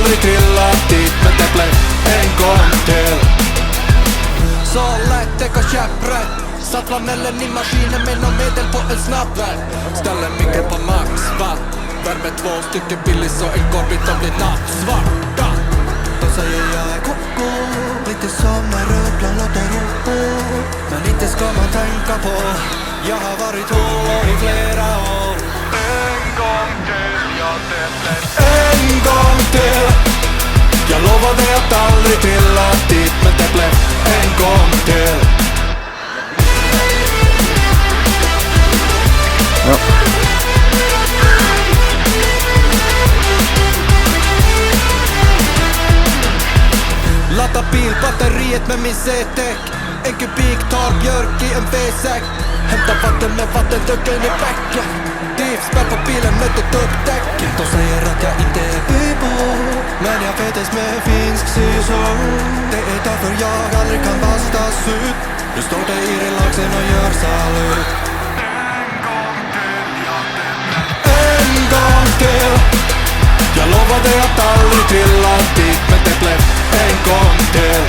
aldrig trillat dit, men det blev en gång till. Så lätt, det går käpprätt. Satt flanellen i maskinen med någon medel på en snabbvärd. Ställer micken på max, va? Värmer 2 stycken billig så en gorbit de blir nattsvarta. De säger jag är koko, lite som när röplan låter ro. Men inte ska man tänka på, jag har varit hård i flera år. En gång till, ja det blev en gång till. Jag lovade att aldrig trilla dit, men det blev en gång till. Ja. Ladda bilbatteriet med min C-tech. En kubik tar björk i en V-säck. Hämta vatten med vattenducken i bäcken. Divspär på bilen med ett dubbdäcken. De säger att jag inte är bybo, men jag fetes med finsk säsong. Det är därför jag aldrig kan bastas ut. Nu står det i relaxen och gör salut. En gång till. Jag lovade att aldrig trilla dit, men det blev en gång till.